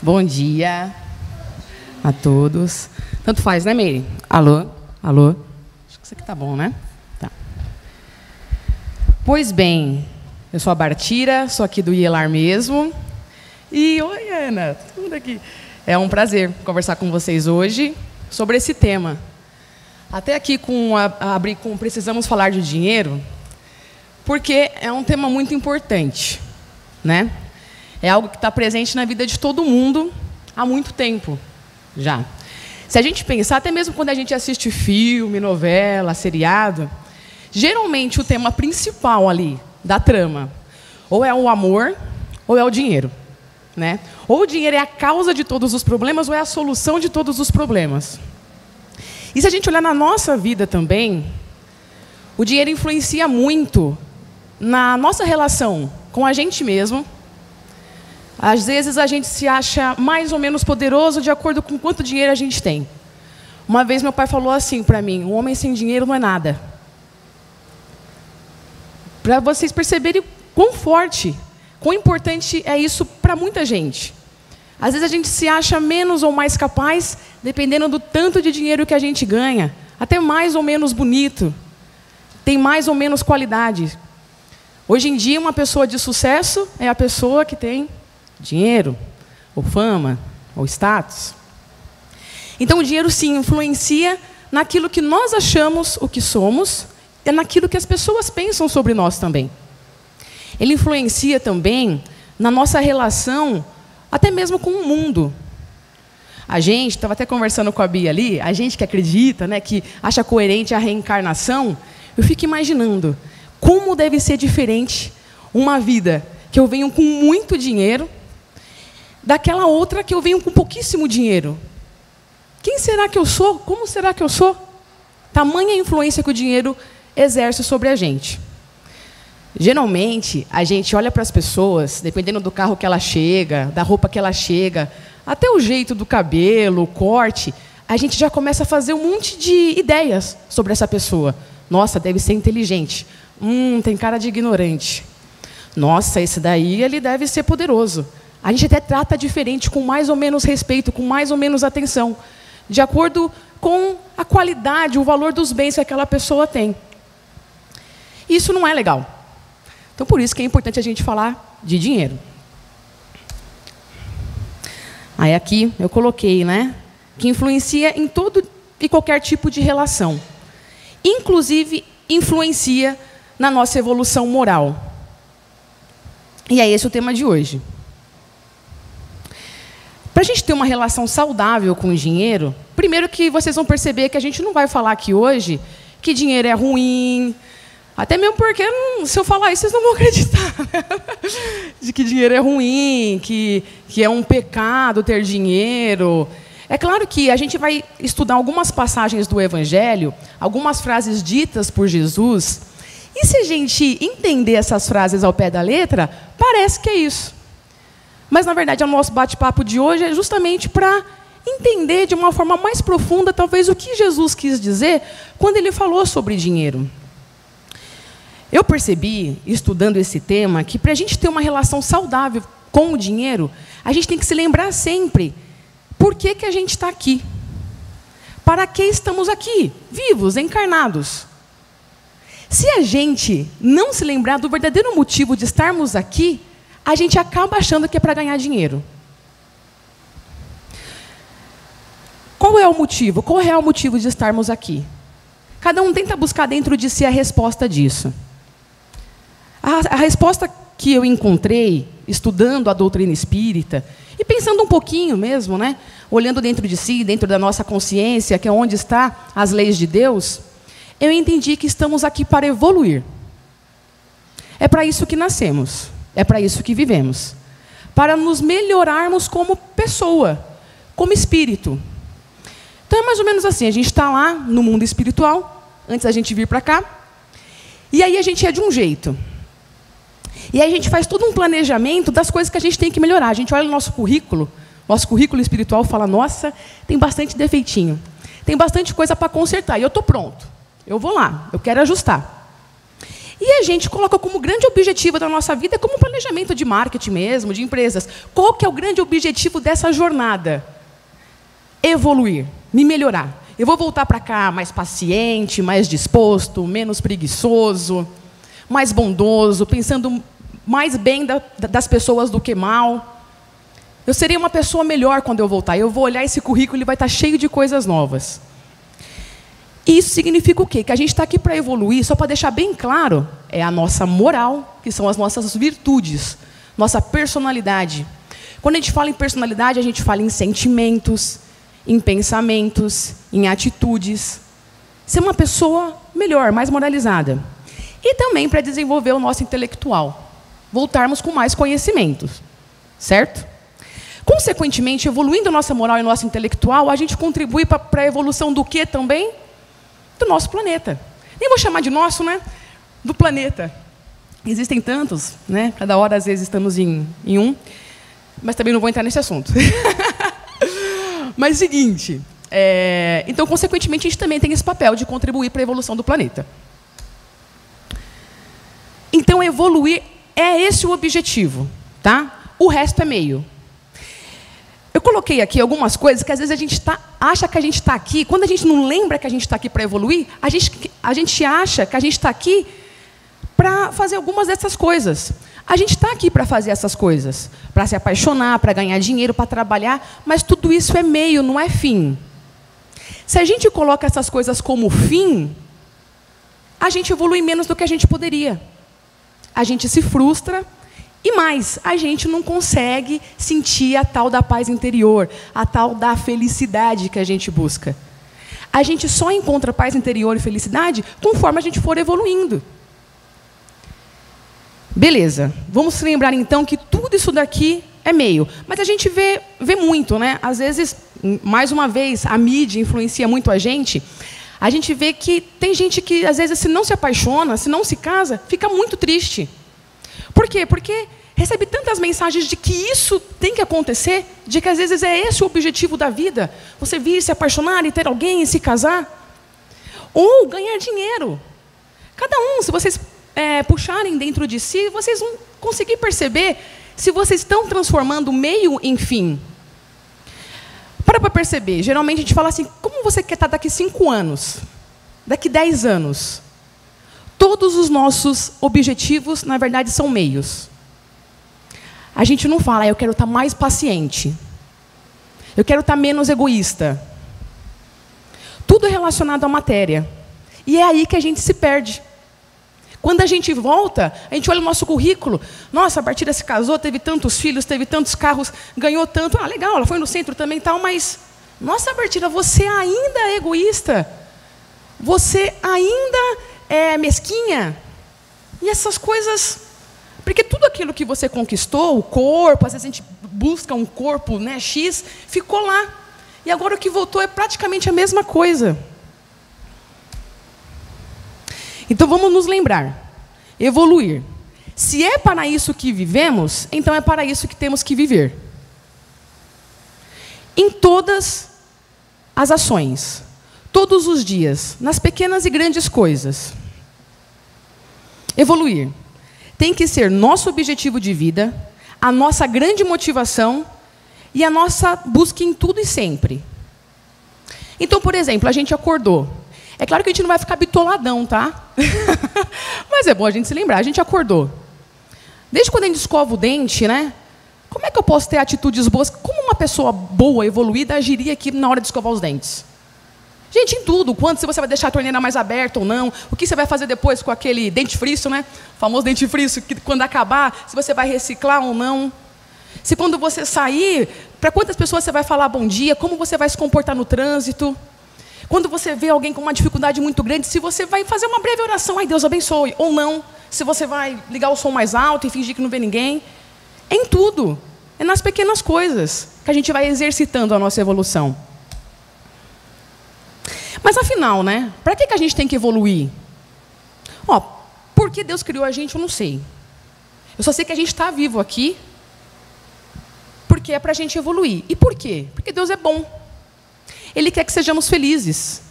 Bom dia a todos. Tanto faz, né, Meire? Alô? Alô? Acho que isso aqui tá bom, né? Tá. Pois bem, eu sou a Bartira, sou aqui do IELAR mesmo. E, oi, Ana, tudo aqui. É um prazer conversar com vocês hoje sobre esse tema. Até aqui abrir com Precisamos Falar de Dinheiro, porque é um tema muito importante, né? É algo que está presente na vida de todo mundo há muito tempo já. Se a gente pensar, até mesmo quando a gente assiste filme, novela, seriado, geralmente o tema principal ali da trama ou é o amor ou é o dinheiro, né? Ou o dinheiro é a causa de todos os problemas ou é a solução de todos os problemas. E se a gente olhar na nossa vida também, o dinheiro influencia muito na nossa relação com a gente mesmo. Às vezes a gente se acha mais ou menos poderoso de acordo com quanto dinheiro a gente tem. Uma vez meu pai falou assim para mim: um homem sem dinheiro não é nada. Para vocês perceberem quão forte, quão importante é isso para muita gente. Às vezes a gente se acha menos ou mais capaz, dependendo do tanto de dinheiro que a gente ganha, até mais ou menos bonito, tem mais ou menos qualidade. Hoje em dia, uma pessoa de sucesso é a pessoa que tem dinheiro, ou fama, ou status. Então, o dinheiro, sim, influencia naquilo que nós achamos o que somos e naquilo que as pessoas pensam sobre nós também. Ele influencia também na nossa relação, até mesmo com o mundo. A gente, estava até conversando com a Bia ali, a gente que acredita, né, que acha coerente a reencarnação, eu fico imaginando como deve ser diferente uma vida que eu venho com muito dinheiro daquela outra que eu venho com pouquíssimo dinheiro. Quem será que eu sou? Como será que eu sou? Tamanha influência que o dinheiro exerce sobre a gente. Geralmente, a gente olha para as pessoas, dependendo do carro que ela chega, da roupa que ela chega, até o jeito do cabelo, o corte, a gente já começa a fazer um monte de ideias sobre essa pessoa. Nossa, deve ser inteligente. Tem cara de ignorante. Nossa, esse daí, ele deve ser poderoso. A gente até trata diferente, com mais ou menos respeito, com mais ou menos atenção, de acordo com a qualidade, o valor dos bens que aquela pessoa tem. Isso não é legal. Então, por isso que é importante a gente falar de dinheiro. Aí aqui eu coloquei, né, que influencia em todo e qualquer tipo de relação. Inclusive, influencia na nossa evolução moral. E é esse o tema de hoje. Para a gente ter uma relação saudável com o dinheiro, primeiro que vocês vão perceber que a gente não vai falar aqui hoje que dinheiro é ruim, até mesmo porque se eu falar isso, vocês não vão acreditar, né? De que dinheiro é ruim, que é um pecado ter dinheiro. É claro que a gente vai estudar algumas passagens do Evangelho, algumas frases ditas por Jesus, e se a gente entender essas frases ao pé da letra, parece que é isso. Mas, na verdade, o nosso bate-papo de hoje é justamente para entender de uma forma mais profunda, talvez, o que Jesus quis dizer quando ele falou sobre dinheiro. Eu percebi, estudando esse tema, que para a gente ter uma relação saudável com o dinheiro, a gente tem que se lembrar sempre por que a gente está aqui. Para que estamos aqui, vivos, encarnados. Se a gente não se lembrar do verdadeiro motivo de estarmos aqui, a gente acaba achando que é para ganhar dinheiro. Qual é o motivo? Qual é o real motivo de estarmos aqui? Cada um tenta buscar dentro de si a resposta disso. A resposta que eu encontrei, estudando a doutrina espírita, e pensando um pouquinho mesmo, né, olhando dentro de si, dentro da nossa consciência, que é onde estão as leis de Deus, eu entendi que estamos aqui para evoluir. É para isso que nascemos. É para isso que vivemos. Para nos melhorarmos como pessoa, como espírito. Então é mais ou menos assim, a gente está lá no mundo espiritual, antes da gente vir para cá, e aí a gente é de um jeito. E aí a gente faz todo um planejamento das coisas que a gente tem que melhorar. A gente olha o nosso currículo espiritual fala, nossa, tem bastante defeitinho, tem bastante coisa para consertar, e eu estou pronto. Eu vou lá, eu quero ajustar. E a gente coloca como grande objetivo da nossa vida, como planejamento de marketing mesmo, de empresas. Qual que é o grande objetivo dessa jornada? Evoluir, me melhorar. Eu vou voltar para cá mais paciente, mais disposto, menos preguiçoso, mais bondoso, pensando mais bem das pessoas do que mal. Eu serei uma pessoa melhor quando eu voltar. Eu vou olhar esse currículo e ele vai estar cheio de coisas novas. Isso significa o quê? Que a gente está aqui para evoluir, só para deixar bem claro, é a nossa moral, que são as nossas virtudes, nossa personalidade. Quando a gente fala em personalidade, a gente fala em sentimentos, em pensamentos, em atitudes. Ser uma pessoa melhor, mais moralizada. E também para desenvolver o nosso intelectual. Voltarmos com mais conhecimentos. Certo? Consequentemente, evoluindo a nossa moral e nosso intelectual, a gente contribui para a evolução do quê também? Do nosso planeta. Nem vou chamar de nosso, né? Do planeta. Existem tantos, né? Cada hora, às vezes, estamos em um. Mas também não vou entrar nesse assunto. Mas, seguinte. Então, consequentemente, a gente também tem esse papel de contribuir para a evolução do planeta. Então, evoluir é esse o objetivo, tá? O resto é meio. Eu coloquei aqui algumas coisas que, às vezes, a gente acha que a gente está aqui. Quando a gente não lembra que a gente está aqui para evoluir, a gente acha que a gente está aqui para fazer algumas dessas coisas. A gente está aqui para fazer essas coisas. Para se apaixonar, para ganhar dinheiro, para trabalhar. Mas tudo isso é meio, não é fim. Se a gente coloca essas coisas como fim, a gente evolui menos do que a gente poderia. A gente se frustra. E mais, a gente não consegue sentir a tal da paz interior, a tal da felicidade que a gente busca. A gente só encontra paz interior e felicidade conforme a gente for evoluindo. Beleza, vamos lembrar então que tudo isso daqui é meio. Mas a gente vê muito, né? Às vezes, mais uma vez, a mídia influencia muito a gente. A gente vê que tem gente que, às vezes, se não se apaixona, se não se casa, fica muito triste. Por quê? Porque recebe tantas mensagens de que isso tem que acontecer, de que às vezes é esse o objetivo da vida. Você vir, se apaixonar e ter alguém e se casar. Ou ganhar dinheiro. Cada um, se vocês puxarem dentro de si, vocês vão conseguir perceber se vocês estão transformando meio em fim. Para perceber, geralmente a gente fala assim, como você quer estar daqui 5 anos? Daqui 10 anos? Todos os nossos objetivos, na verdade, são meios. A gente não fala, eu quero estar mais paciente. Eu quero estar menos egoísta. Tudo é relacionado à matéria. E é aí que a gente se perde. Quando a gente volta, a gente olha o nosso currículo. Nossa, a Bartira se casou, teve tantos filhos, teve tantos carros, ganhou tanto. Ah, legal, ela foi no centro também e tal, mas... Nossa, Bartira, você ainda é egoísta? Você ainda é mesquinha? E essas coisas... Porque tudo aquilo que você conquistou, o corpo, às vezes a gente busca um corpo, né, X, ficou lá. E agora o que voltou é praticamente a mesma coisa. Então vamos nos lembrar. Evoluir. Se é para isso que vivemos, então é para isso que temos que viver. Em todas as ações, todos os dias, nas pequenas e grandes coisas. Evoluir. Tem que ser nosso objetivo de vida, a nossa grande motivação e a nossa busca em tudo e sempre. Então, por exemplo, a gente acordou. É claro que a gente não vai ficar bitoladão, tá? Mas é bom a gente se lembrar, a gente acordou. Desde quando a gente escova o dente, né? Como é que eu posso ter atitudes boas? Como uma pessoa boa, evoluída, agiria aqui na hora de escovar os dentes? Gente, em tudo. Quanto, se você vai deixar a torneira mais aberta ou não. O que você vai fazer depois com aquele dentifrício, né? O famoso dentifrício, que quando acabar, se você vai reciclar ou não. Se quando você sair, para quantas pessoas você vai falar bom dia, como você vai se comportar no trânsito. Quando você vê alguém com uma dificuldade muito grande, se você vai fazer uma breve oração, ai, Deus abençoe, ou não. Se você vai ligar o som mais alto e fingir que não vê ninguém. É em tudo. É nas pequenas coisas que a gente vai exercitando a nossa evolução. Mas afinal, né? Para que a gente tem que evoluir? Ó, por que Deus criou a gente, eu não sei. Eu só sei que a gente está vivo aqui porque é para a gente evoluir. E por quê? Porque Deus é bom. Ele quer que sejamos felizes.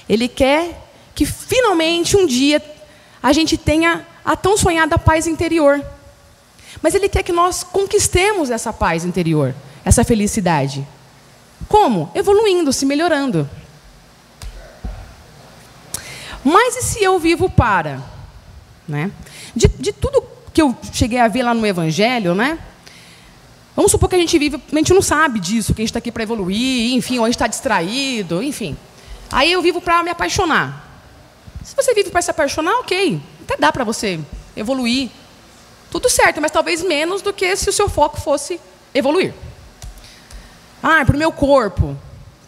Ele quer que finalmente um dia a gente tenha a tão sonhada paz interior. Mas Ele quer que nós conquistemos essa paz interior, essa felicidade. Como? Evoluindo, se melhorando. Mas e se eu vivo para? Né? De tudo que eu cheguei a ver lá no Evangelho, né? Vamos supor que a gente não sabe disso, que a gente está aqui para evoluir, enfim, ou a gente está distraído, enfim. Aí eu vivo para me apaixonar. Se você vive para se apaixonar, ok, até dá para você evoluir. Tudo certo, mas talvez menos do que se o seu foco fosse evoluir. Para o meu corpo.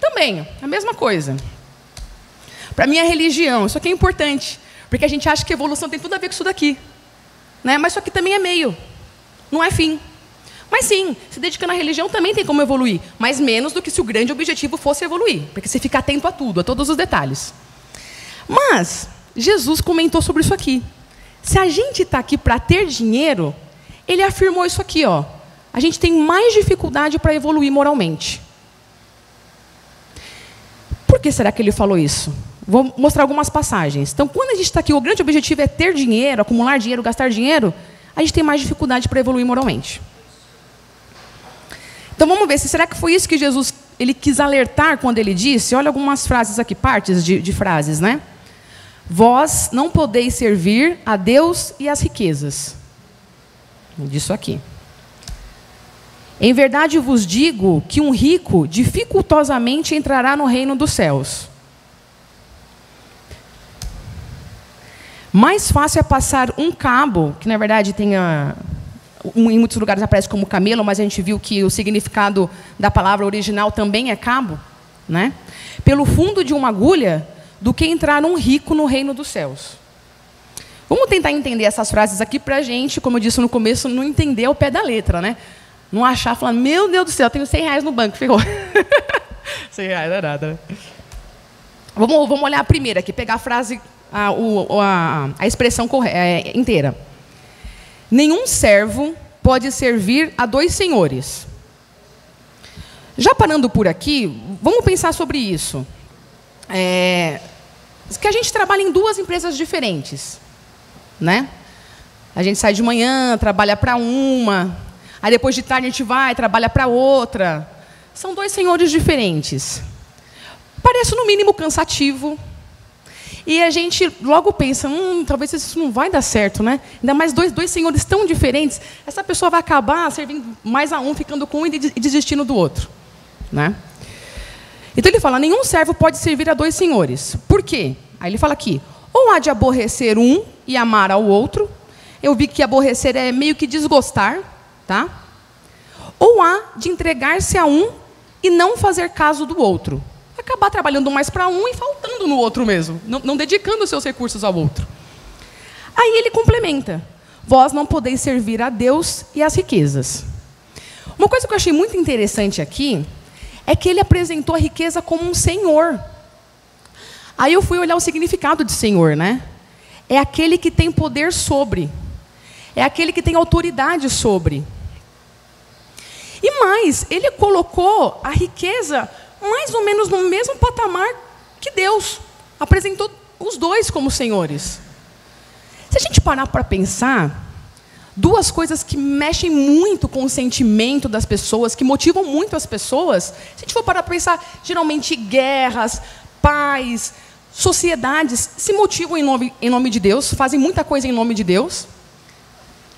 Também, a mesma coisa. Para a minha religião, isso aqui é importante. Porque a gente acha que evolução tem tudo a ver com isso daqui. Né? Mas isso aqui também é meio, não é fim. Mas sim, se dedicando à religião também tem como evoluir. Mas menos do que se o grande objetivo fosse evoluir. Porque você fica atento a tudo, a todos os detalhes. Mas, Jesus comentou sobre isso aqui. Se a gente está aqui para ter dinheiro, Ele afirmou isso aqui, ó. A gente tem mais dificuldade para evoluir moralmente. Por que será que Ele falou isso? Vou mostrar algumas passagens. Então, quando a gente está aqui, o grande objetivo é ter dinheiro, acumular dinheiro, gastar dinheiro, a gente tem mais dificuldade para evoluir moralmente. Então, vamos ver, será que foi isso que Jesus Ele quis alertar quando Ele disse? Olha algumas frases aqui, partes de frases, né? Vós não podeis servir a Deus e às riquezas. Disso aqui. Em verdade vos digo que um rico dificultosamente entrará no reino dos céus. Mais fácil é passar um cabo, que na verdade em muitos lugares aparece como camelo, mas a gente viu que o significado da palavra original também é cabo, né? Pelo fundo de uma agulha, do que entrar um rico no reino dos céus. Vamos tentar entender essas frases aqui para a gente, como eu disse no começo, não entender ao pé da letra, né? Não achar, falar, meu Deus do céu, eu tenho R$100 no banco, ficou. R$100 não é nada, né? Vamos olhar a primeira aqui, pegar a frase, a expressão inteira. Nenhum servo pode servir a dois senhores. Já parando por aqui, vamos pensar sobre isso. Que a gente trabalha em duas empresas diferentes, né? A gente sai de manhã, trabalha para uma, aí depois de tarde a gente vai, trabalha para outra. São dois senhores diferentes. Parece no mínimo cansativo. E a gente logo pensa, talvez isso não vai dar certo, né? Ainda mais dois senhores tão diferentes, essa pessoa vai acabar servindo mais a um, ficando com um e desistindo do outro, né? Então ele fala, nenhum servo pode servir a dois senhores. Por quê? Aí ele fala aqui, ou há de aborrecer um e amar ao outro. Eu vi que aborrecer é meio que desgostar, tá? Ou há de entregar-se a um e não fazer caso do outro. Acabar trabalhando mais para um e faltando no outro mesmo, não dedicando os seus recursos ao outro. Aí ele complementa, vós não podeis servir a Deus e às riquezas. Uma coisa que eu achei muito interessante aqui, é que ele apresentou a riqueza como um senhor. Aí eu fui olhar o significado de senhor, né? É aquele que tem poder sobre. É aquele que tem autoridade sobre. E mais, ele colocou a riqueza mais ou menos no mesmo patamar que Deus. Apresentou os dois como senhores. Se a gente parar para pensar, duas coisas que mexem muito com o sentimento das pessoas, que motivam muito as pessoas, se a gente for parar para pensar, geralmente guerras, paz, sociedades se motivam em nome de Deus, fazem muita coisa em nome de Deus.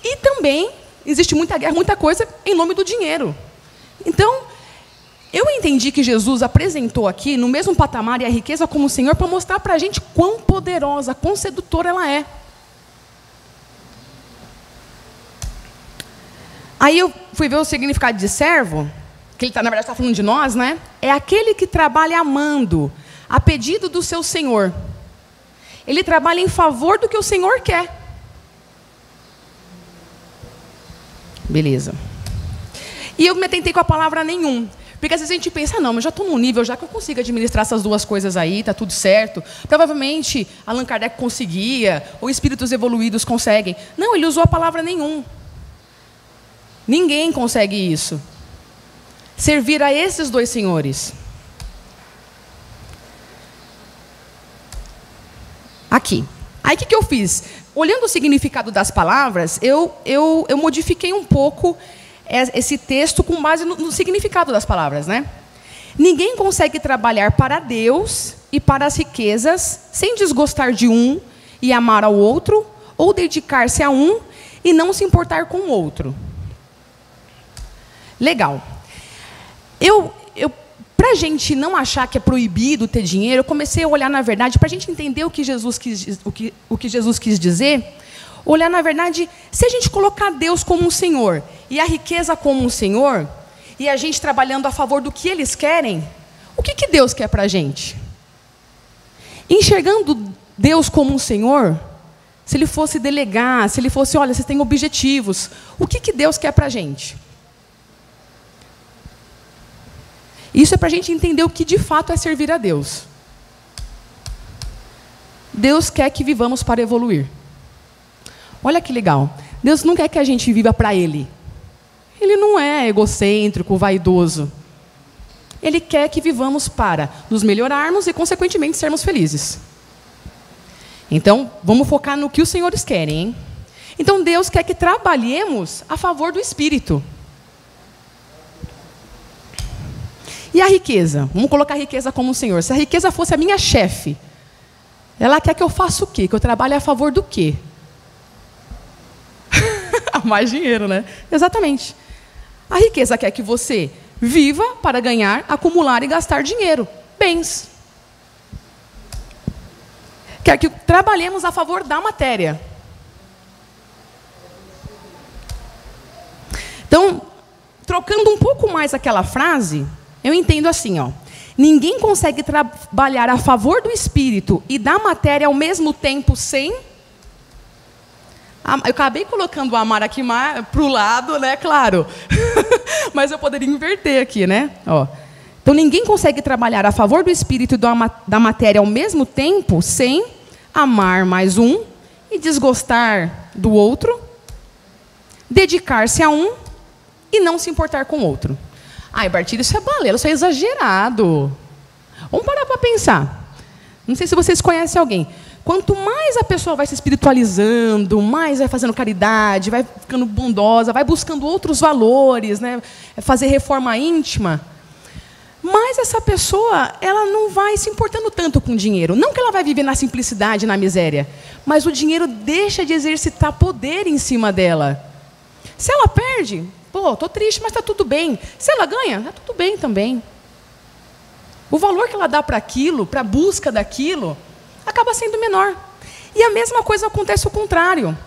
E também existe muita guerra, muita coisa em nome do dinheiro. Então, eu entendi que Jesus apresentou aqui, no mesmo patamar, e a riqueza como o Senhor, para mostrar para a gente quão poderosa, quão sedutora ela é. Aí eu fui ver o significado de servo, que ele na verdade está falando de nós, né? É aquele que trabalha amando, a pedido do seu Senhor. Ele trabalha em favor do que o Senhor quer. Beleza. E eu me atentei com a palavra nenhum. Porque às vezes a gente pensa, não, mas já estou num nível já que eu consigo administrar essas duas coisas aí, está tudo certo. Provavelmente Allan Kardec conseguia, ou espíritos evoluídos conseguem. Não, ele usou a palavra nenhum. Ninguém consegue isso. Servir a esses dois senhores. Aqui. Aí o que eu fiz? Olhando o significado das palavras, eu modifiquei um pouco esse texto com base no significado das palavras, né? Ninguém consegue trabalhar para Deus e para as riquezas sem desgostar de um e amar ao outro, ou dedicar-se a um e não se importar com o outro. Legal. Para a gente não achar que é proibido ter dinheiro, eu comecei a olhar, na verdade, para a gente entender o que Jesus quis dizer, olhar, na verdade, se a gente colocar Deus como um Senhor e a riqueza como um Senhor, e a gente trabalhando a favor do que eles querem, o que Deus quer para a gente? Enxergando Deus como um Senhor, se Ele fosse delegar, se Ele fosse, olha, vocês têm objetivos, o que Deus quer para a gente? Isso é para a gente entender o que de fato é servir a Deus. Deus quer que vivamos para evoluir. Olha que legal. Deus não quer que a gente viva para Ele. Ele não é egocêntrico, vaidoso. Ele quer que vivamos para nos melhorarmos e, consequentemente, sermos felizes. Então, vamos focar no que os senhores querem, hein? Então, Deus quer que trabalhemos a favor do Espírito. E a riqueza? Vamos colocar a riqueza como um senhor. Se a riqueza fosse a minha chefe, ela quer que eu faça o quê? Que eu trabalhe a favor do quê? Mais dinheiro, né? Exatamente. A riqueza quer que você viva para ganhar, acumular e gastar dinheiro, bens. Quer que trabalhemos a favor da matéria. Então, trocando um pouco mais aquela frase, eu entendo assim, ó. Ninguém consegue trabalhar a favor do Espírito e da matéria ao mesmo tempo sem... Eu acabei colocando o amar aqui para o lado, né? Claro. Mas eu poderia inverter aqui, né? Ó. Então, ninguém consegue trabalhar a favor do Espírito e da matéria ao mesmo tempo sem amar mais um e desgostar do outro, dedicar-se a um e não se importar com o outro. Ai, Bartilho, isso é balela, isso é exagerado. Vamos parar para pensar. Não sei se vocês conhecem alguém. Quanto mais a pessoa vai se espiritualizando, mais vai fazendo caridade, vai ficando bondosa, vai buscando outros valores, né? Fazer reforma íntima, mais essa pessoa, ela não vai se importando tanto com o dinheiro. Não que ela vai viver na simplicidade, na miséria, mas o dinheiro deixa de exercitar poder em cima dela. Se ela perde, pô, estou triste, mas está tudo bem. Se ela ganha, está tudo bem também. O valor que ela dá para aquilo, para a busca daquilo, acaba sendo menor. E a mesma coisa acontece o contrário.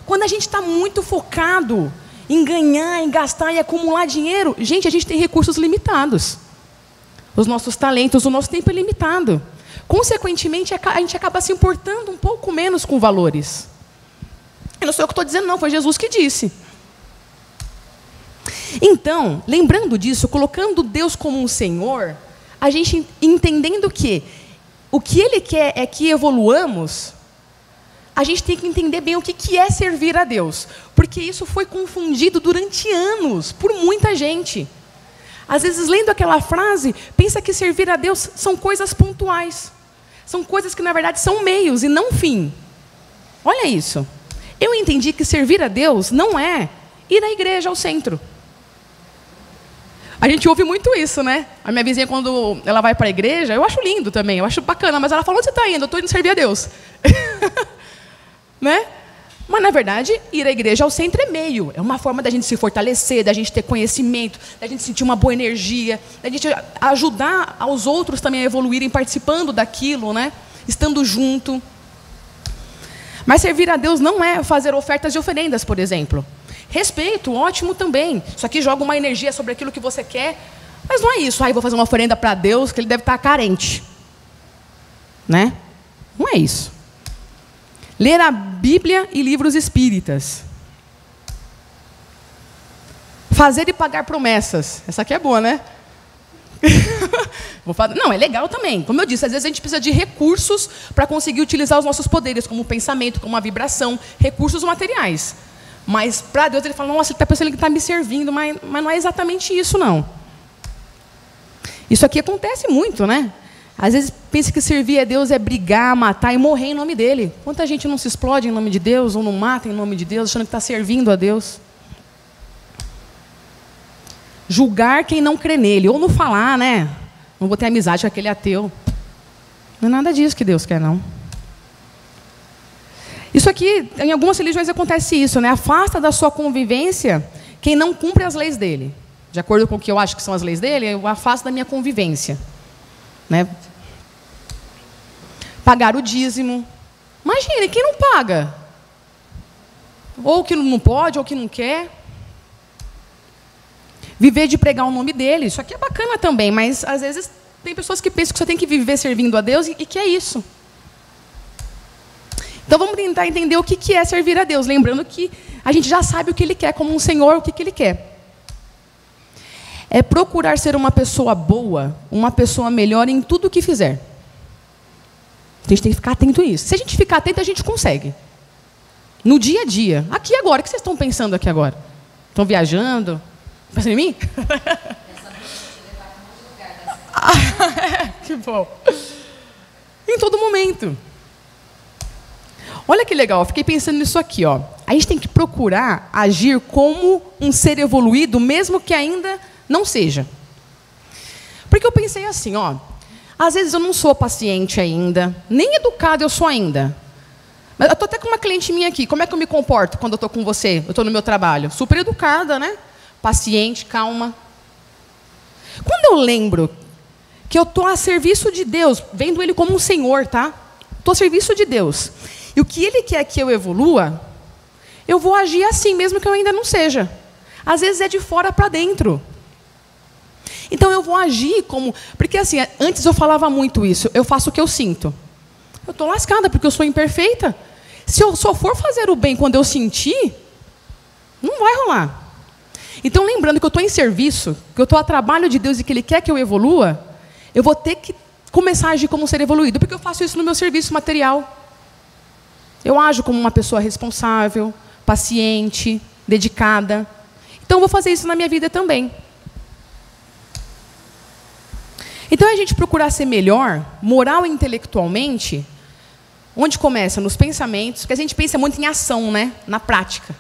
Quando a gente está muito focado em ganhar, em gastar, em acumular dinheiro, gente, a gente tem recursos limitados. Os nossos talentos, o nosso tempo é limitado. Consequentemente, a gente acaba se importando um pouco menos com valores. Eu não sou eu que estou dizendo, não, foi Jesus que disse. Então, lembrando disso, colocando Deus como um Senhor, a gente entendendo que o que Ele quer é que evoluamos, a gente tem que entender bem o que é servir a Deus. Porque isso foi confundido durante anos, por muita gente. Às vezes, lendo aquela frase, pensa que servir a Deus são coisas pontuais. São coisas que, na verdade, são meios e não fim. Olha isso. Eu entendi que servir a Deus não é ir à igreja, ao centro. A gente ouve muito isso, né? A minha vizinha, quando ela vai para a igreja, eu acho lindo também, eu acho bacana, mas ela fala, onde você está indo? Eu estou indo servir a Deus. Né? Mas, na verdade, ir à igreja ao centro é meio. É uma forma da gente se fortalecer, da gente ter conhecimento, da gente sentir uma boa energia, da gente ajudar aos outros também a evoluírem participando daquilo, né? Estando junto. Mas servir a Deus não é fazer ofertas e oferendas, por exemplo. Respeito, ótimo também. Isso aqui joga uma energia sobre aquilo que você quer. Mas não é isso. Vou fazer uma oferenda para Deus, que Ele deve estar carente. Né? Não é isso. Ler a Bíblia e livros espíritas. Fazer e pagar promessas. Essa aqui é boa, né? Não, é legal também. Como eu disse, às vezes a gente precisa de recursos para conseguir utilizar os nossos poderes, como o pensamento, como a vibração, recursos materiais. Mas para Deus Ele fala, nossa, Ele está pensando que está me servindo, mas não é exatamente isso, não. Isso aqui acontece muito, né? Às vezes pensa que servir a Deus é brigar, matar e morrer em nome dele. Quanta gente não se explode em nome de Deus ou não mata em nome de Deus, achando que está servindo a Deus. Julgar quem não crê nele, ou não falar, né? Não vou ter amizade com aquele ateu. Não é nada disso que Deus quer, não. Isso aqui, em algumas religiões acontece isso, né? Afasta da sua convivência quem não cumpre as leis dele. De acordo com o que eu acho que são as leis dele, eu afasto da minha convivência. Né? Pagar o dízimo. Imagine, quem não paga? Ou que não pode, ou que não quer. Viver de pregar o nome dele. Isso aqui é bacana também, mas às vezes tem pessoas que pensam que você tem que viver servindo a Deus e que é isso. Então vamos tentar entender o que é servir a Deus, lembrando que a gente já sabe o que Ele quer como um Senhor, o que Ele quer. É procurar ser uma pessoa boa, uma pessoa melhor em tudo o que fizer. A gente tem que ficar atento a isso. Se a gente ficar atento, a gente consegue. No dia a dia. Aqui agora, o que vocês estão pensando aqui agora? Estão viajando? Pensando em mim? Que bom. Em todo momento. Olha que legal, eu fiquei pensando nisso aqui, ó. A gente tem que procurar agir como um ser evoluído, mesmo que ainda não seja. Porque eu pensei assim, ó. Às vezes eu não sou paciente ainda, nem educado eu sou ainda. Mas eu estou até com uma cliente minha aqui. Como é que eu me comporto quando eu estou com você? Eu estou no meu trabalho. Super educada, né? Paciente, calma. Quando eu lembro que eu estou a serviço de Deus, vendo Ele como um Senhor, tá? Estou a serviço de Deus. E o que Ele quer que eu evolua, eu vou agir assim, mesmo que eu ainda não seja. Às vezes é de fora para dentro. Então eu vou agir como... Porque assim, antes eu falava muito isso. Eu faço o que eu sinto. Eu estou lascada porque eu sou imperfeita. Se eu só for fazer o bem quando eu sentir, não vai rolar. Então lembrando que eu estou em serviço, que eu estou a trabalho de Deus e que Ele quer que eu evolua, eu vou ter que começar a agir como um ser evoluído. Porque eu faço isso no meu serviço material. Eu ajo como uma pessoa responsável, paciente, dedicada. Então eu vou fazer isso na minha vida também. Então, a gente procurar ser melhor, moral e intelectualmente, onde começa? Nos pensamentos, porque a gente pensa muito em ação, né? Na prática.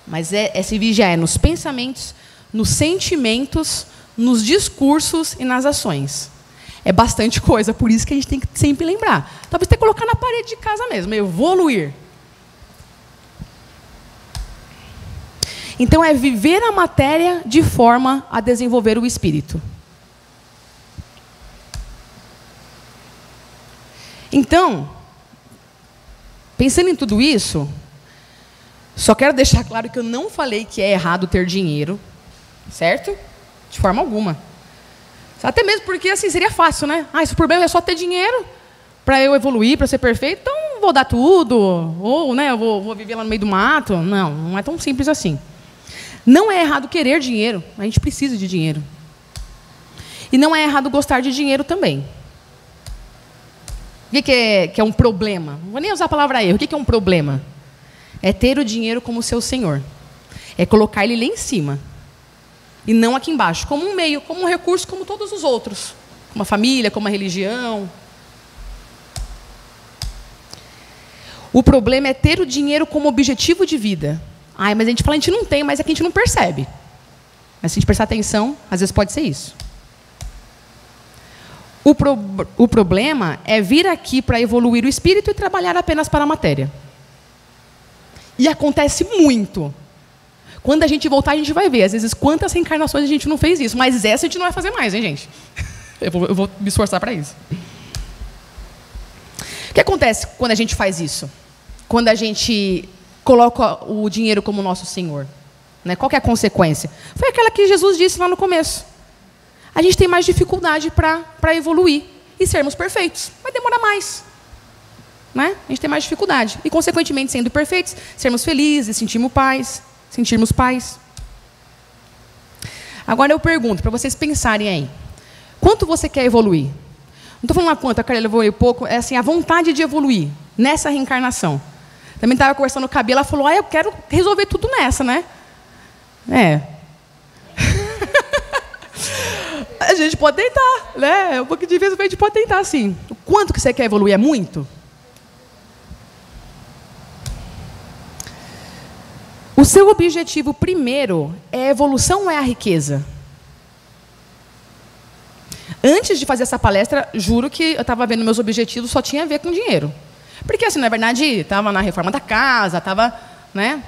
Mas esse vigiar é nos pensamentos, nos sentimentos, nos discursos e nas ações. É bastante coisa, por isso que a gente tem que sempre lembrar. Talvez ter que colocar na parede de casa mesmo, evoluir. Então, é viver a matéria de forma a desenvolver o espírito. Então, pensando em tudo isso, só quero deixar claro que eu não falei que é errado ter dinheiro, certo? De forma alguma. Até mesmo porque assim seria fácil, né? Se o problema é só ter dinheiro para eu evoluir, para ser perfeito, então vou dar tudo, ou né, eu vou viver lá no meio do mato. Não, não é tão simples assim. Não é errado querer dinheiro, a gente precisa de dinheiro. E não é errado gostar de dinheiro também. O que é um problema? Não vou nem usar a palavra erro. O que é um problema? É ter o dinheiro como seu senhor. É colocar ele lá em cima. E não aqui embaixo. Como um meio, como um recurso, como todos os outros. Como a família, como a religião. O problema é ter o dinheiro como objetivo de vida. Mas a gente fala, a gente não tem, mas é que a gente não percebe. Mas se a gente prestar atenção, às vezes pode ser isso. O problema é vir aqui para evoluir o espírito e trabalhar apenas para a matéria. E acontece muito. Quando a gente voltar, a gente vai ver. Às vezes, quantas reencarnações a gente não fez isso. Mas essa a gente não vai fazer mais, hein, gente? Eu vou me esforçar para isso. O que acontece quando a gente faz isso? Quando a gente coloca o dinheiro como nosso Senhor? Né? Qual que é a consequência? Foi aquela que Jesus disse lá no começo. A gente tem mais dificuldade para evoluir e sermos perfeitos. Vai demorar mais. Né? A gente tem mais dificuldade. E, consequentemente, sendo perfeitos, sermos felizes, sentirmos paz. Agora eu pergunto, para vocês pensarem aí. Quanto você quer evoluir? Não estou falando a quanto, eu quero evoluir pouco. É assim, a vontade de evoluir nessa reencarnação. Também estava conversando com a Bia, ela falou, eu quero resolver tudo nessa, né? A gente pode tentar, né? Um pouquinho de vez a gente pode tentar, sim. O quanto que você quer evoluir? É muito? O seu objetivo primeiro é a evolução ou é a riqueza? Antes de fazer essa palestra, juro que eu estava vendo meus objetivos, só tinha a ver com dinheiro. Porque, assim, na verdade, estava na reforma da casa, estava, né?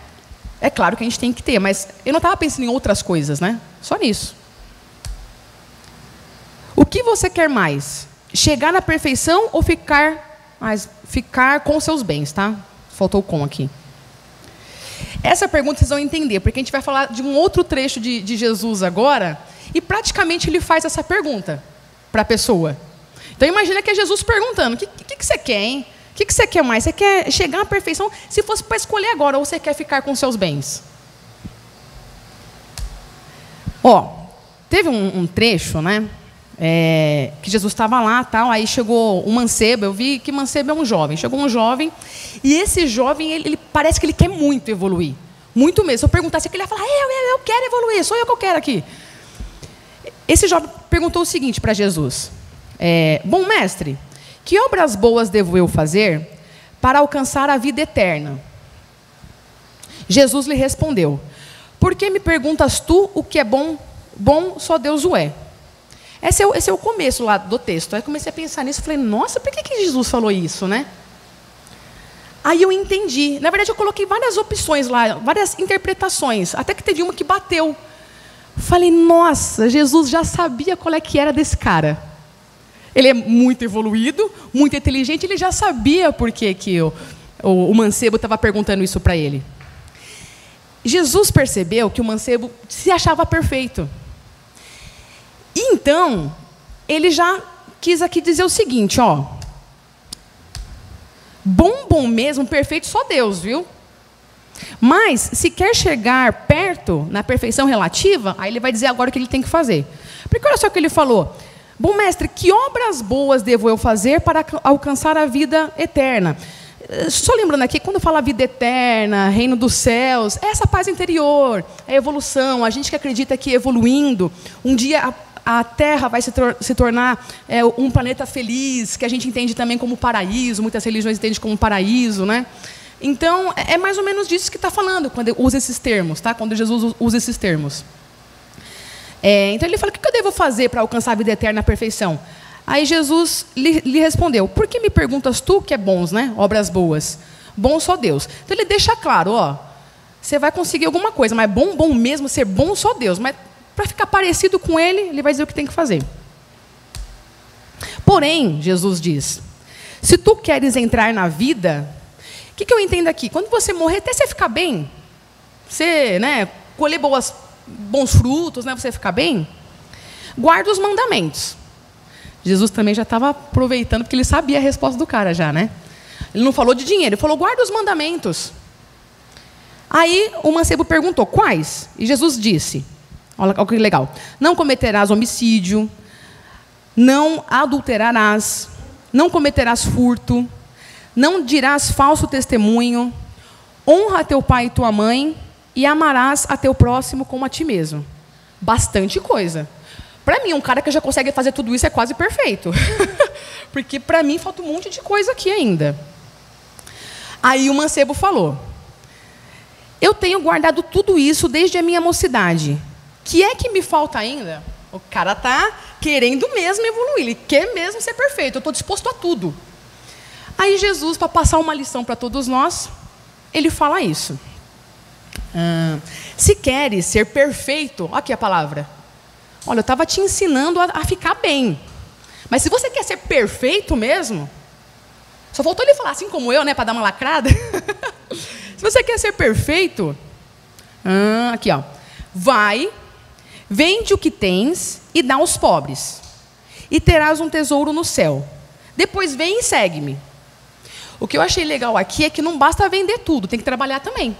É claro que a gente tem que ter, mas eu não estava pensando em outras coisas, né? Só nisso. O que você quer mais? Chegar na perfeição ou ficar com seus bens, tá? Faltou o com aqui. Essa pergunta vocês vão entender, porque a gente vai falar de um outro trecho de Jesus agora, e praticamente ele faz essa pergunta para a pessoa. Então imagina que é Jesus perguntando, o que você quer, hein? O que você quer mais? Você quer chegar à perfeição? Se fosse para escolher agora, ou você quer ficar com seus bens? Teve um trecho, né? Que Jesus estava lá, tal, aí chegou um mancebo, eu vi que mancebo é um jovem. Chegou um jovem, e esse jovem, ele parece que ele quer muito evoluir. Muito mesmo. Se eu perguntasse, ele ia falar, eu quero evoluir, sou eu que eu quero aqui. Esse jovem perguntou o seguinte para Jesus. Bom mestre, que obras boas devo eu fazer para alcançar a vida eterna? Jesus lhe respondeu, por que me perguntas tu o que é bom? Bom só Deus o é. Esse é o começo lá do texto. Aí comecei a pensar nisso e falei, nossa, por que Jesus falou isso, né? Aí eu entendi. Na verdade, eu coloquei várias opções lá, várias interpretações, até que teve uma que bateu. Falei, nossa, Jesus já sabia qual é que era desse cara. Ele é muito evoluído, muito inteligente, ele já sabia por que o mancebo estava perguntando isso para ele. Jesus percebeu que o mancebo se achava perfeito. E então, ele já quis aqui dizer o seguinte, bom mesmo, perfeito, só Deus, viu? Mas, se quer chegar perto, na perfeição relativa, aí ele vai dizer agora o que ele tem que fazer. Porque olha só o que ele falou. Bom mestre, que obras boas devo eu fazer para alcançar a vida eterna? Só lembrando aqui, quando fala vida eterna, reino dos céus, é essa paz interior, é evolução, a gente que acredita que evoluindo, um dia a Terra vai se tornar um planeta feliz, que a gente entende também como paraíso, muitas religiões entendem como paraíso, né? Então, é mais ou menos disso que está falando, quando usa esses termos, tá? Quando Jesus usa esses termos. Então, ele fala, o que eu devo fazer para alcançar a vida eterna, a perfeição? Aí Jesus lhe respondeu, por que me perguntas tu que é bons, né? Obras boas. Bom só Deus. Então, ele deixa claro, você vai conseguir alguma coisa, mas bom mesmo, ser bom só Deus. Mas, para ficar parecido com ele vai dizer o que tem que fazer. Porém, Jesus diz, se tu queres entrar na vida, o que eu entendo aqui? Quando você morrer, até você ficar bem, você, né, colher bons frutos, né, você ficar bem, guarda os mandamentos. Jesus também já estava aproveitando, porque ele sabia a resposta do cara já, né? Ele não falou de dinheiro, ele falou, guarda os mandamentos. Aí o mancebo perguntou, quais? E Jesus disse, olha que legal, não cometerás homicídio, não adulterarás, não cometerás furto, não dirás falso testemunho, honra teu pai e tua mãe, e amarás a teu próximo como a ti mesmo. Bastante coisa. Para mim, um cara que já consegue fazer tudo isso é quase perfeito. Porque para mim falta um monte de coisa aqui ainda. Aí o mancebo falou, eu tenho guardado tudo isso desde a minha mocidade. Que é que me falta ainda? O cara está querendo mesmo evoluir, ele quer mesmo ser perfeito, eu estou disposto a tudo. Aí Jesus, para passar uma lição para todos nós, ele fala isso. Se queres ser perfeito, olha aqui a palavra. Olha, eu estava te ensinando a ficar bem. Mas se você quer ser perfeito mesmo, só faltou ele falar assim como eu, né, para dar uma lacrada. Se você quer ser perfeito, aqui, vai, vende o que tens e dá aos pobres, e terás um tesouro no céu. Depois vem e segue-me. O que eu achei legal aqui é que não basta vender tudo, tem que trabalhar também.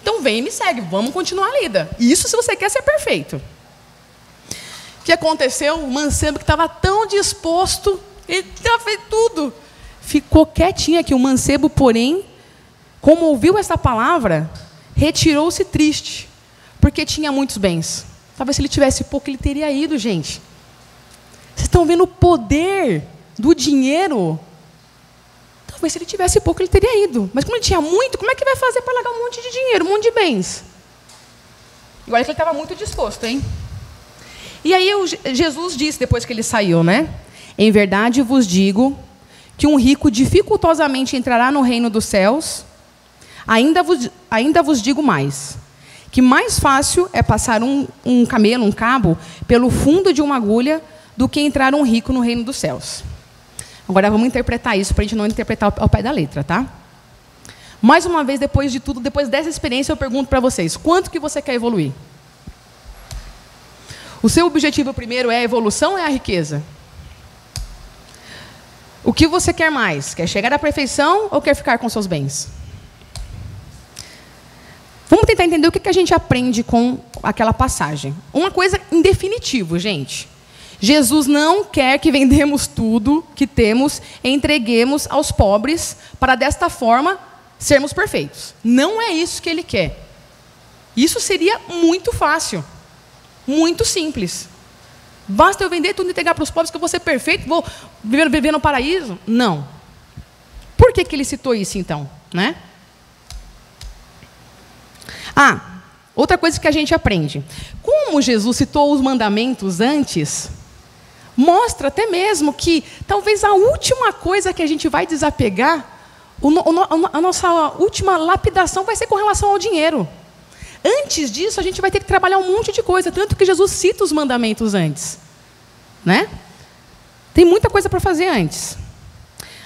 Então vem e me segue, vamos continuar a lida. Isso se você quer ser perfeito. O que aconteceu? O mancebo que estava tão disposto, ele já fez tudo. Ficou quietinho aqui. O mancebo, porém, como ouviu essa palavra, retirou-se triste, porque tinha muitos bens. Talvez se ele tivesse pouco, ele teria ido, gente. Vocês estão vendo o poder do dinheiro? Talvez se ele tivesse pouco, ele teria ido. Mas como ele tinha muito, como é que vai fazer para largar um monte de dinheiro, um monte de bens? E olha que ele estava muito disposto, hein? E aí Jesus disse, depois que ele saiu, né? Em verdade vos digo que um rico dificultosamente entrará no reino dos céus. Ainda vos digo mais, que mais fácil é passar um camelo, um cabo, pelo fundo de uma agulha, do que entrar um rico no reino dos céus. Agora vamos interpretar isso, para a gente não interpretar ao pé da letra, tá? Mais uma vez, depois de tudo, depois dessa experiência, eu pergunto para vocês, quanto que você quer evoluir? O seu objetivo primeiro é a evolução ou é a riqueza? O que você quer mais? Quer chegar à perfeição ou quer ficar com seus bens? Vamos tentar entender o que a gente aprende com aquela passagem. Uma coisa em definitivo, gente. Jesus não quer que vendemos tudo que temos e entreguemos aos pobres para, desta forma, sermos perfeitos. Não é isso que ele quer. Isso seria muito fácil. Muito simples. Basta eu vender tudo e entregar para os pobres que eu vou ser perfeito, vou viver no paraíso? Não. Por que ele citou isso, então? Né? Outra coisa que a gente aprende. Como Jesus citou os mandamentos antes, mostra até mesmo que talvez a última coisa que a gente vai desapegar, a nossa última lapidação vai ser com relação ao dinheiro. Antes disso, a gente vai ter que trabalhar um monte de coisa, tanto que Jesus cita os mandamentos antes. Né? Tem muita coisa para fazer antes.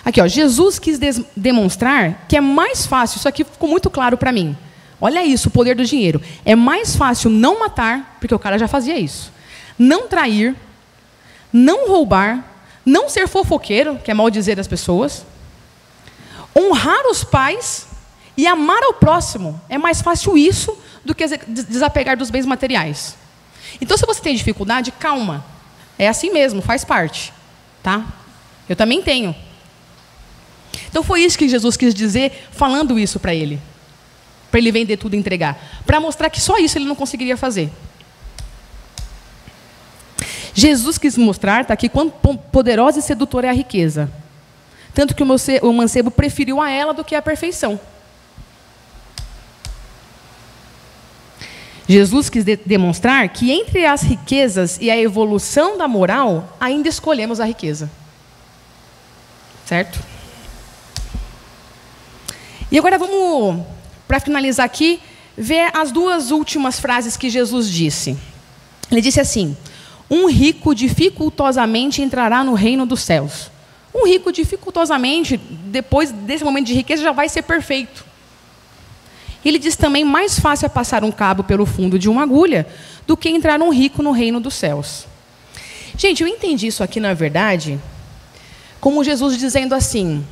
Aqui, ó, Jesus quis demonstrar que é mais fácil, isso aqui ficou muito claro para mim. Olha isso, o poder do dinheiro. É mais fácil não matar, porque o cara já fazia isso. Não trair, não roubar, não ser fofoqueiro, que é maldizer as pessoas. Honrar os pais e amar ao próximo. É mais fácil isso do que desapegar dos bens materiais. Então, se você tem dificuldade, calma. É assim mesmo, faz parte. Tá? Eu também tenho. Então, foi isso que Jesus quis dizer, falando isso para ele. Para ele vender tudo e entregar. Para mostrar que só isso ele não conseguiria fazer. Jesus quis mostrar, tá aqui, quão poderosa e sedutora é a riqueza. Tanto que o mancebo preferiu a ela do que a perfeição. Jesus quis demonstrar que entre as riquezas e a evolução da moral, ainda escolhemos a riqueza. Certo? E agora vamos, para finalizar aqui, ver as duas últimas frases que Jesus disse. Ele disse assim: um rico dificultosamente entrará no reino dos céus. Um rico dificultosamente, depois desse momento de riqueza, já vai ser perfeito. Ele diz também, mais fácil é passar um cabo pelo fundo de uma agulha do que entrar um rico no reino dos céus. Gente, eu entendi isso aqui, na verdade, como Jesus dizendo assim: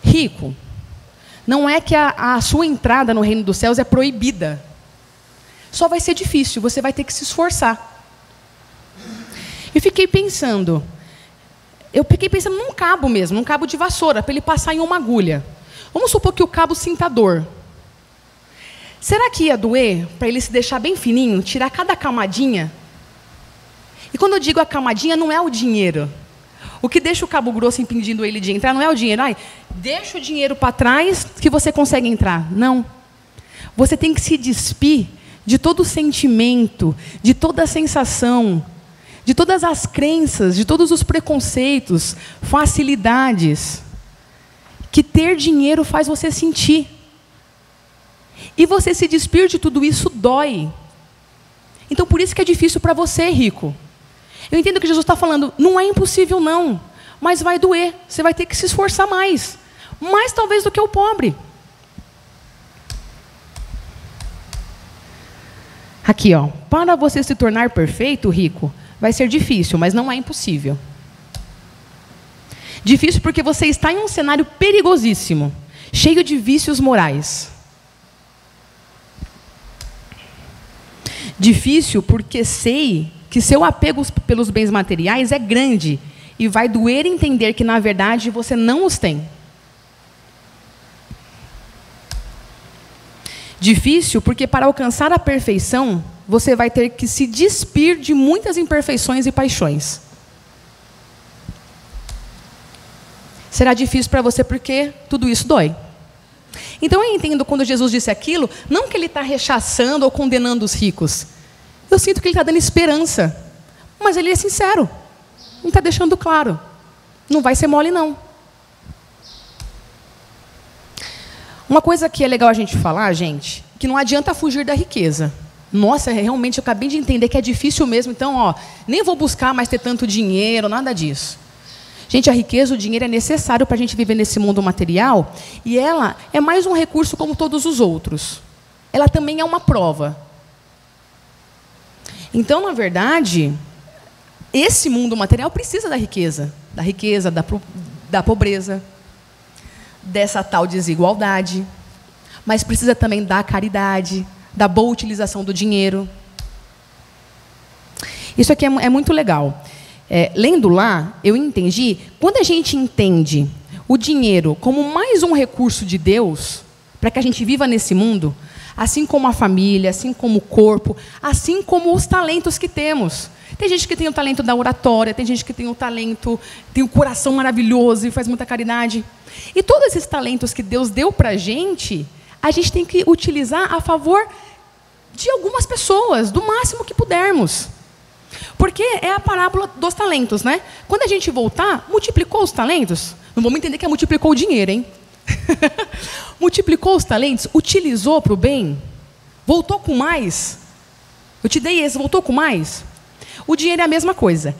rico, não é que a sua entrada no reino dos céus é proibida. Só vai ser difícil, você vai ter que se esforçar. Eu fiquei pensando num cabo mesmo, num cabo de vassoura, para ele passar em uma agulha. Vamos supor que o cabo sinta dor. Será que ia doer para ele se deixar bem fininho, tirar cada camadinha? E quando eu digo a camadinha, não é o dinheiro. O que deixa o cabo grosso impedindo ele de entrar não é o dinheiro. Deixa o dinheiro para trás que você consegue entrar. Não. Você tem que se despir de todo o sentimento, de toda a sensação, de todas as crenças, de todos os preconceitos, facilidades que ter dinheiro faz você sentir. E você se despir de tudo isso dói. Então, por isso que é difícil para você, rico. Eu entendo que Jesus está falando, não é impossível não, mas vai doer. Você vai ter que se esforçar mais talvez do que o pobre. Aqui, ó, para você se tornar perfeito, rico, vai ser difícil, mas não é impossível. Difícil porque você está em um cenário perigosíssimo, cheio de vícios morais. Difícil porque sei que seu apego pelos bens materiais é grande e vai doer entender que, na verdade, você não os tem. Difícil porque, para alcançar a perfeição, você vai ter que se despir de muitas imperfeições e paixões. Será difícil para você porque tudo isso dói. Então eu entendo quando Jesus disse aquilo, não que ele está rechaçando ou condenando os ricos. Eu sinto que ele está dando esperança. Mas ele é sincero. Ele está deixando claro. Não vai ser mole, não. Uma coisa que é legal a gente falar, gente, que não adianta fugir da riqueza. Nossa, realmente eu acabei de entender que é difícil mesmo, então, nem vou buscar mais ter tanto dinheiro, nada disso. Gente, a riqueza, o dinheiro é necessário para a gente viver nesse mundo material, e ela é mais um recurso como todos os outros. Ela também é uma prova. Então, na verdade, esse mundo material precisa da riqueza, da pobreza, dessa tal desigualdade, mas precisa também da caridade, da boa utilização do dinheiro. Isso aqui é muito legal. Lendo lá, eu entendi, quando a gente entende o dinheiro como mais um recurso de Deus, para que a gente viva nesse mundo, assim como a família, assim como o corpo, assim como os talentos que temos. Tem gente que tem o talento da oratória, tem gente que tem o talento, tem o coração maravilhoso e faz muita caridade. E todos esses talentos que Deus deu para a gente tem que utilizar a favor de algumas pessoas, do máximo que pudermos. Porque é a parábola dos talentos, né? Quando a gente voltar, multiplicou os talentos. Não vamos entender que multiplicou o dinheiro, hein? Multiplicou os talentos, utilizou para o bem, voltou com mais. Eu te dei esse, voltou com mais. O dinheiro é a mesma coisa.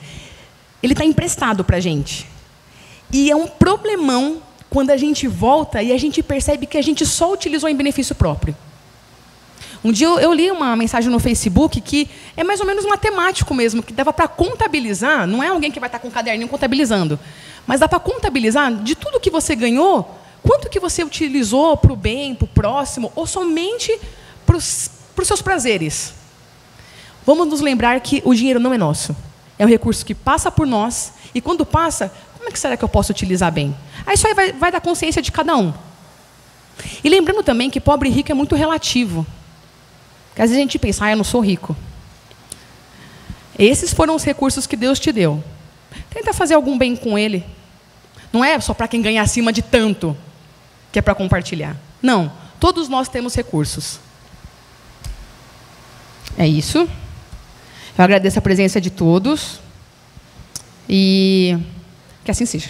Ele está emprestado para a gente. E é um problemão quando a gente volta e a gente percebe que a gente só utilizou em benefício próprio. Um dia eu li uma mensagem no Facebook que é mais ou menos matemático mesmo, que dava para contabilizar, não é alguém que vai estar com um caderninho contabilizando, mas dá para contabilizar de tudo que você ganhou, quanto que você utilizou para o bem, para o próximo, ou somente para os seus prazeres. Vamos nos lembrar que o dinheiro não é nosso. É um recurso que passa por nós, e quando passa, como é que será que eu posso utilizar bem? Aí isso aí vai da consciência de cada um. E lembrando também que pobre e rico é muito relativo. Porque às vezes a gente pensa, eu não sou rico. Esses foram os recursos que Deus te deu. Tenta fazer algum bem com ele. Não é só para quem ganha acima de tanto, que é para compartilhar. Não, todos nós temos recursos. É isso. Eu agradeço a presença de todos. E que assim seja.